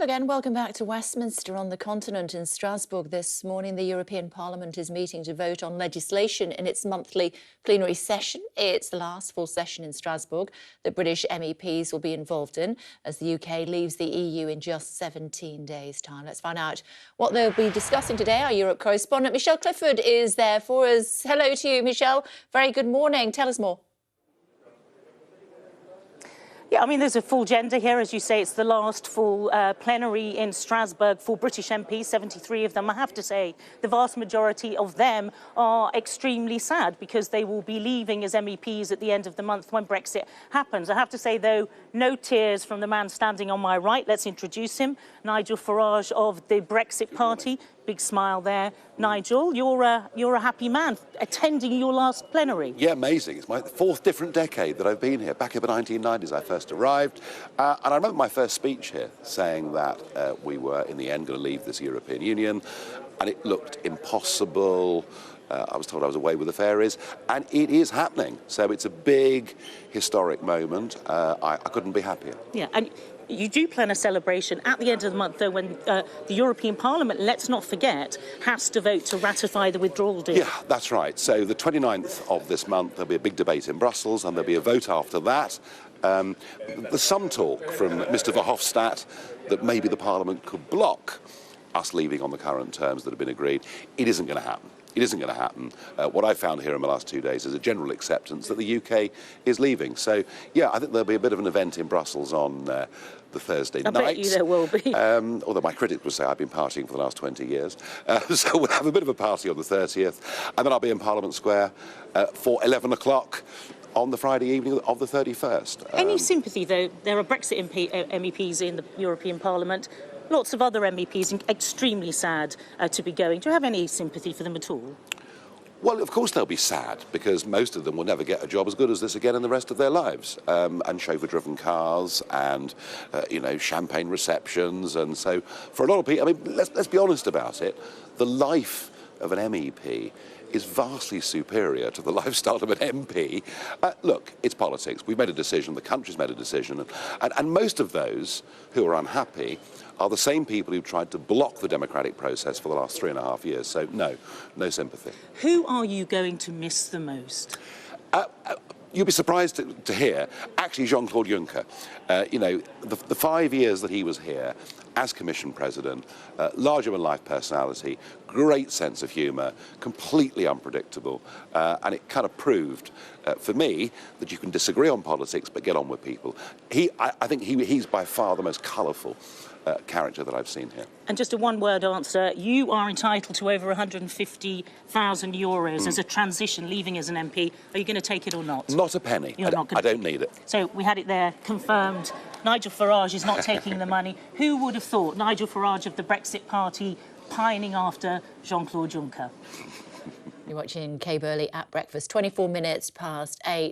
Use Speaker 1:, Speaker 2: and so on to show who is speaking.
Speaker 1: Again, welcome back to Westminster. On the continent in Strasbourg this morning, the European Parliament is meeting to vote on legislation in its monthly plenary session. It's the last full session in Strasbourg that British MEPs will be involved in as the UK leaves the EU in just 17 days' time. Let's find out what they'll be discussing today. Our Europe correspondent, Michelle Clifford, is there for us. Hello to you, Michelle. Very good morning. Tell us more.
Speaker 2: Yeah, I mean, there's a full agenda here. As you say, it's the last full plenary in Strasbourg for British MPs, 73 of them. I have to say, the vast majority of them are extremely sad because they will be leaving as MEPs at the end of the month when Brexit happens. I have to say, though, no tears from the man standing on my right. Let's introduce him, Nigel Farage of the Brexit Party. Big smile there. Nigel, you're a happy man attending your last plenary.
Speaker 3: Yeah, amazing. It's my fourth different decade that I've been here. Back in the 1990s, I first arrived. And I remember my first speech here saying that we were, in the end, going to leave this European Union. And it looked impossible. I was told I was away with the fairies. And it is happening. So it's a big, historic moment. I couldn't be happier.
Speaker 2: Yeah, and you do plan a celebration at the end of the month, though, when the European Parliament, let's not forget, has to vote to ratify the withdrawal deal.
Speaker 3: Yeah, that's right. So the 29th of this month, there'll be a big debate in Brussels, and there'll be a vote after that. There's some talk from Mr Verhofstadt that maybe the Parliament could block us leaving on the current terms that have been agreed. It isn't going to happen. It isn't going to happen. What I found here in the last 2 days is a general acceptance that the UK is leaving. So, yeah, I think there'll be a bit of an event in Brussels on the Thursday night.
Speaker 2: I bet you there will be.
Speaker 3: Although my critics would say I've been partying for the last 20 years. So we'll have a bit of a party on the 30th. And then I'll be in Parliament Square for 11 o'clock on the Friday evening of the 31st.
Speaker 2: Any sympathy, though? There are Brexit MEPs in the European Parliament. Lots of other MEPs extremely sad to be going. Do you have any sympathy for them at all?
Speaker 3: Well, of course they'll be sad, because most of them will never get a job as good as this again in the rest of their lives. And chauffeur-driven cars and, champagne receptions. And so for a lot of people, I mean, let's be honest about it, the life of an MEP is vastly superior to the lifestyle of an MP. Look, it's politics. We've made a decision, the country's made a decision, and most of those who are unhappy are the same people who've tried to block the democratic process for the last 3.5 years. So no sympathy.
Speaker 2: Who are you going to miss the most?
Speaker 3: You'll be surprised to hear, actually, Jean-Claude Juncker. The 5 years that he was here as Commission President, larger-than-life personality, great sense of humour, completely unpredictable, and it kind of proved, for me, that you can disagree on politics but get on with people. I think he's by far the most colourful character that I've seen here.
Speaker 2: And just a one-word answer, you are entitled to over €150,000 as a transition, leaving as an MP. Are you going to take it or not?
Speaker 3: Not a penny.
Speaker 2: You're not going
Speaker 3: I don't need it.
Speaker 2: So we had it there, confirmed. Nigel Farage is not taking the money. Who would have thought Nigel Farage of the Brexit Party pining after Jean-Claude Juncker?
Speaker 1: You're watching Kay Burley at breakfast, 24 minutes past 8.